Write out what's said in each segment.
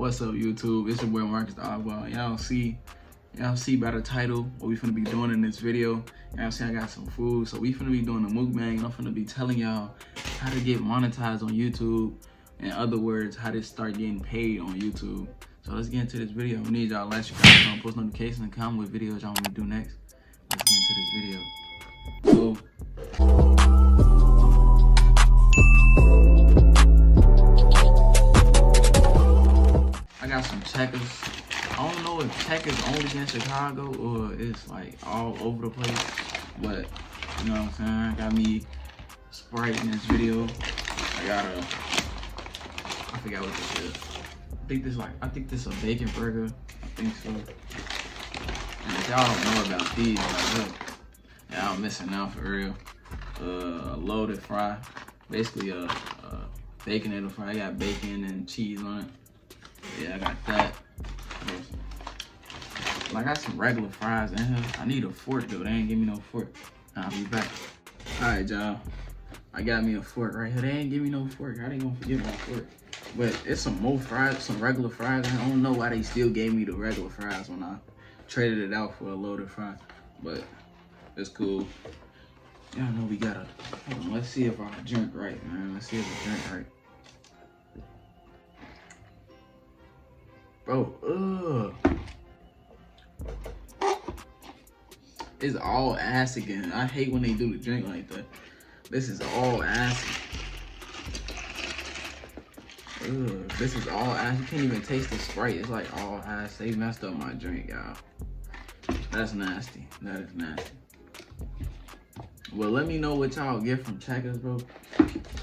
What's up, YouTube? It's your boy Marcustheoddball. Y'all see by the title what we finna be doing in this video. Y'all see I got some food, so we finna be doing a mukbang. I'm finna be telling y'all how to get monetized on YouTube. In other words, how to start getting paid on YouTube. So let's get into this video. We need y'all like, subscribe, post notifications, and comment what videos y'all want me to do next. Let's get into this video. So I got some checkers. I don't know if checkers only in Chicago or it's like all over the place, but you know what I'm saying? I got me Sprite in this video. I forgot what this is. I think this is a bacon burger. I think so. And if y'all don't know about these, like, y'all missing out for real. A loaded fry, basically a baconator fry. I got bacon and cheese on it. Yeah, I got that. I got some regular fries in here. I need a fork though. They ain't give me no fork. I'll be back. All right, y'all. I got me a fork right here. They ain't give me no fork. How they gonna forget my fork? But it's some more fries, some regular fries. I don't know why they still gave me the regular fries when I traded it out for a loaded fry. But it's cool. Y'all know we gotta. Hold on, let's see if I drink right, man. Let's see if I drink right. Bro, it's all acid again. I hate when they do the drink like that. This is all acid. This is all acid. You can't even taste the Sprite. It's like all acid. They messed up my drink, y'all. That's nasty. That is nasty. Well, let me know what y'all get from Checkers, bro.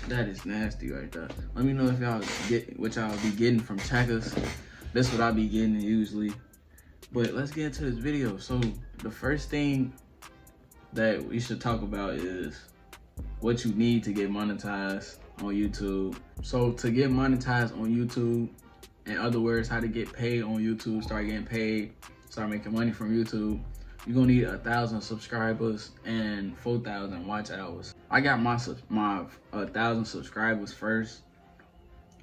That is nasty right there. Let me know if y'all get what y'all be getting from Checkers. That's what I be getting usually. But let's get into this video. So the first thing that we should talk about is what you need to get monetized on YouTube. So to get monetized on YouTube, in other words, how to get paid on YouTube, start getting paid, start making money from YouTube, you're gonna need 1,000 subscribers and 4,000 watch hours. I got my 1,000 subscribers first.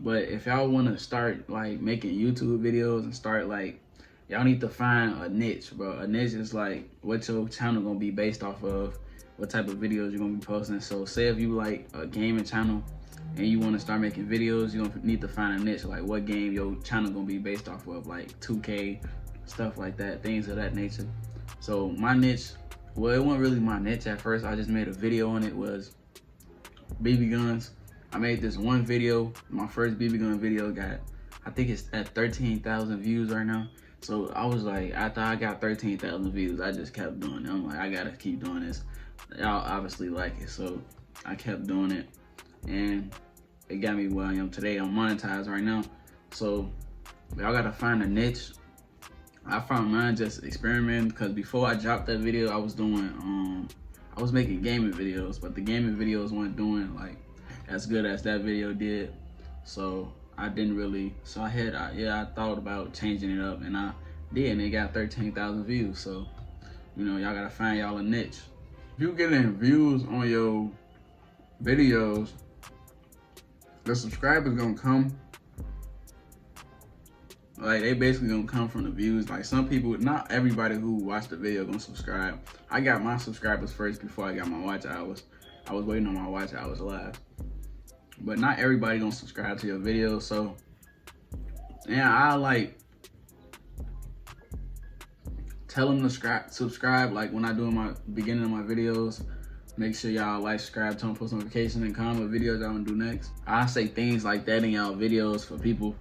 But if y'all want to start like making YouTube videos and start like, y'all need to find a niche, bro. A niche is like what your channel gonna be based off of, what type of videos you're gonna be posting. So say if you like a gaming channel and you want to start making videos, you're gonna need to find a niche, like what game your channel gonna be based off of, like 2K, stuff like that, things of that nature. So my niche, well, it wasn't really my niche at first. I just made a video on it, was BB guns. I made this one video, my first BB gun video got, I think it's at 13,000 views right now. So I was like, after I got 13,000 views, I just kept doing it. I'm like, I gotta keep doing this. Y'all obviously like it, so I kept doing it. And it got me where I am today. I'm monetized right now. So y'all gotta find a niche. I found mine just experimenting, because before I dropped that video, I was doing, I was making gaming videos, but the gaming videos weren't doing like as good as that video did. So I didn't really, so I thought about changing it up, and I did, and it got 13,000 views. So, you know, y'all gotta find y'all a niche. If you getting views on your videos, the subscribers gonna come. Like, they basically gonna come from the views. Like, some people, not everybody who watched the video gonna subscribe. I got my subscribers first before I got my watch hours. I was waiting on my watch hours live. But not everybody gonna subscribe to your videos. So yeah, I like tell them to subscribe. Like when I do my beginning of my videos, make sure y'all like, subscribe, turn on post notifications, and comment what videos y'all wanna do next. I say things like that in y'all videos for people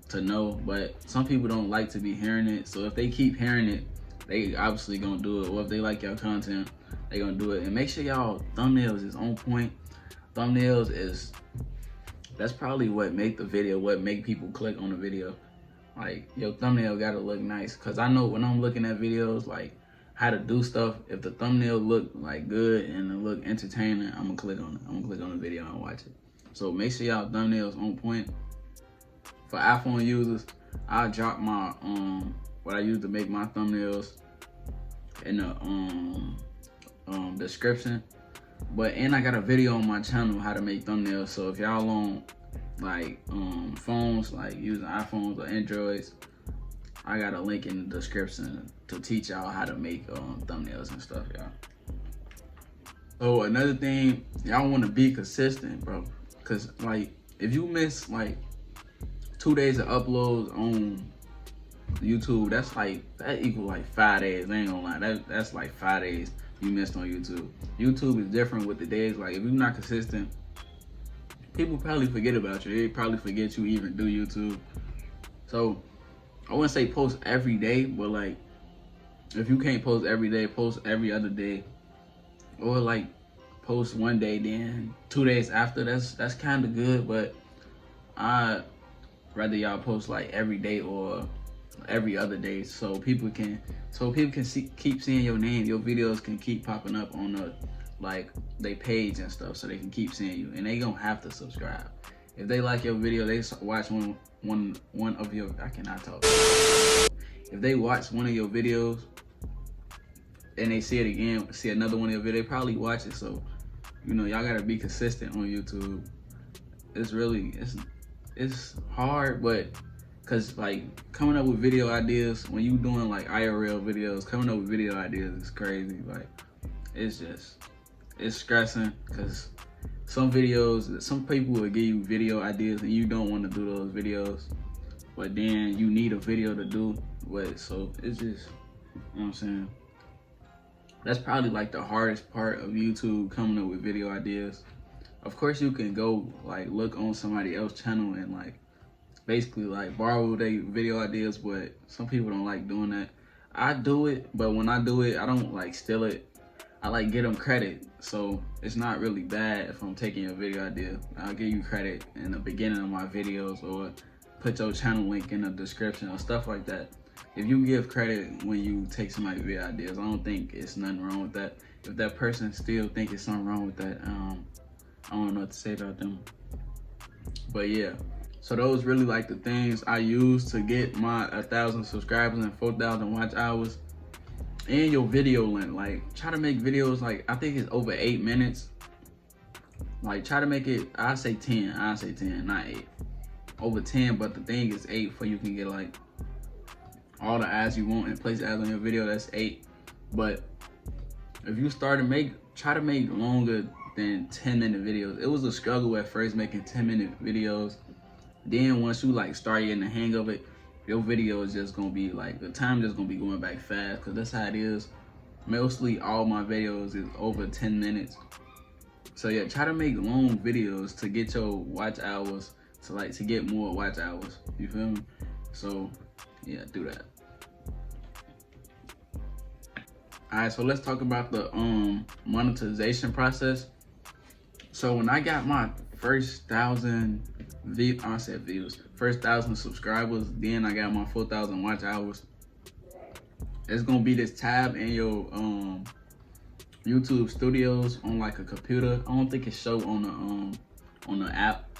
to know, but some people don't like to be hearing it. So if they keep hearing it, they obviously gonna do it. Or if they like your content, they gonna do it. And make sure y'all thumbnails is on point. Thumbnails is, that's probably what make the video, what make people click on the video. Like, your thumbnail gotta look nice. Cause I know when I'm looking at videos, like how to do stuff, if the thumbnail look like good and it look entertaining, I'm gonna click on it. I'm gonna click on the video and watch it. So make sure y'all thumbnails on point. For iPhone users, I'll drop my, what I use to make my thumbnails in the description. But, and I got a video on my channel how to make thumbnails. So if y'all on like phones, like using iPhones or Androids, I got a link in the description to teach y'all how to make thumbnails and stuff, y'all. So another thing, y'all want to be consistent, bro, because like if you miss like 2 days of uploads on YouTube, that's like, that equals like 5 days. I ain't gonna lie, that's like 5 days you missed on YouTube. YouTube is different with the days. Like if you're not consistent, people probably forget about you. They probably forget you even do YouTube. So I wouldn't say post every day, but like if you can't post every day, post every other day, or like post one day, then 2 days after. That's kind of good, but I rather y'all post like every day or every other day, so people can keep seeing your name. Your videos can keep popping up on the like they page and stuff, so they can keep seeing you, and they gonna have to subscribe. If they like your video, they watch one of your, I cannot talk. If they watch one of your videos and they see it again, see another one of your videos, they probably watch it. So you know, y'all gotta be consistent on YouTube. It's really, it's hard, but cause like coming up with video ideas, when you doing like IRL videos, coming up with video ideas is crazy. Like it's stressing, cause some videos, some people will give you video ideas and you don't want to do those videos, but then you need a video to do what. So it's just, you know what I'm saying? That's probably like the hardest part of YouTube, coming up with video ideas. Of course you can go like look on somebody else's channel and like basically like borrow their video ideas, but some people don't like doing that. I do it, but when I do it, I don't like steal it. I like get them credit, so it's not really bad if I'm taking your video idea. I'll give you credit in the beginning of my videos, or put your channel link in the description or stuff like that. If you give credit when you take somebody's video ideas, I don't think it's nothing wrong with that. If that person still think it's something wrong with that, I don't know what to say about them. But yeah, so those really like the things I use to get my 1,000 subscribers and 4,000 watch hours. And your video length, like try to make videos like, I think it's over 8 minutes. Like try to make it, I say 10, not 8. Over 10, but the thing is 8, for you can get like all the ads you want and place ads on your video. That's 8. But if you start to try to make longer than 10-minute videos. It was a struggle at first making 10-minute videos. Then once you like start getting the hang of it, your video is just gonna be like, the time just gonna be going back fast, because that's how it is. Mostly all my videos is over 10 minutes. So yeah, try to make long videos to get your watch hours, to get more watch hours. You feel me? So yeah, do that. All right, so let's talk about the monetization process. So when I got my first 1,000 first 1,000 subscribers, then I got my 4,000 watch hours. It's gonna be this tab in your YouTube Studios on like a computer. I don't think it show on the app,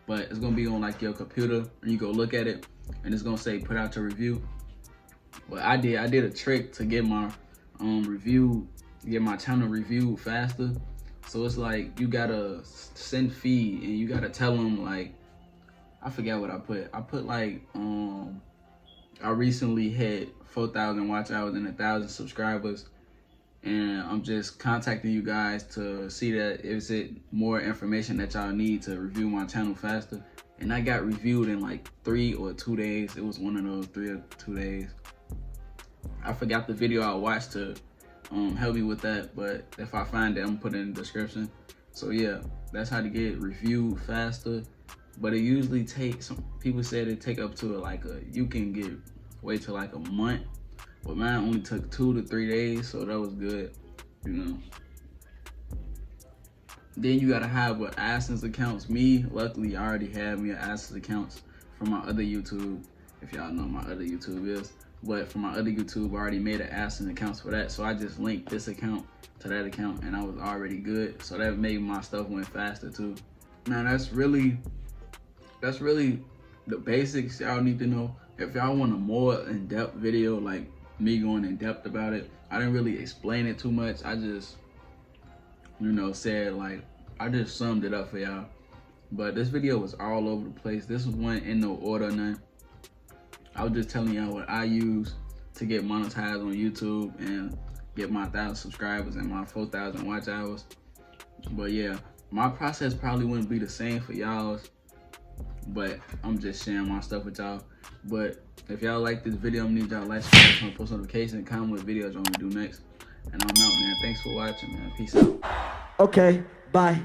but it's gonna be on like your computer, and you go look at it, and it's gonna say put out your review. Well, I did a trick to get my get my channel reviewed faster. So it's like you gotta send feed, and you gotta tell them like, I forget what I put. I put like I recently hit 4,000 watch hours and 1,000 subscribers, and I'm just contacting you guys to see that is it more information that y'all need to review my channel faster. And I got reviewed in like 3 or 2 days. It was one of those 3 or 2 days. I forgot the video I watched to help me with that, but if I find it, I'm gonna put it in the description. So yeah, that's how to get reviewed faster. But it usually takes, some people said it take up to you can wait till like a month, but mine only took 2 to 3 days, so that was good, you know. Then you gotta have an AdSense accounts. Me, luckily, I already have me an AdSense accounts from my other YouTube, if y'all know my other YouTube is. But for my other YouTube, I already made an AdSense accounts for that, so I just linked this account to that account, and I was already good. So that made my stuff went faster too. Now that's really the basics y'all need to know. If y'all want a more in-depth video, like me going in depth about it, I didn't really explain it too much. I just, said like, I just summed it up for y'all. But this video was all over the place. This wasn't in no order or none. I was just telling y'all what I use to get monetized on YouTube and get my 1,000 subscribers and my 4,000 watch hours. But yeah, my process probably wouldn't be the same for y'all's, but I'm just sharing my stuff with y'all. But if y'all like this video, I need y'all like, subscribe, post notifications, and comment what videos you want me to do next. And I'm out, man. Thanks for watching, man. Peace out. Okay, bye.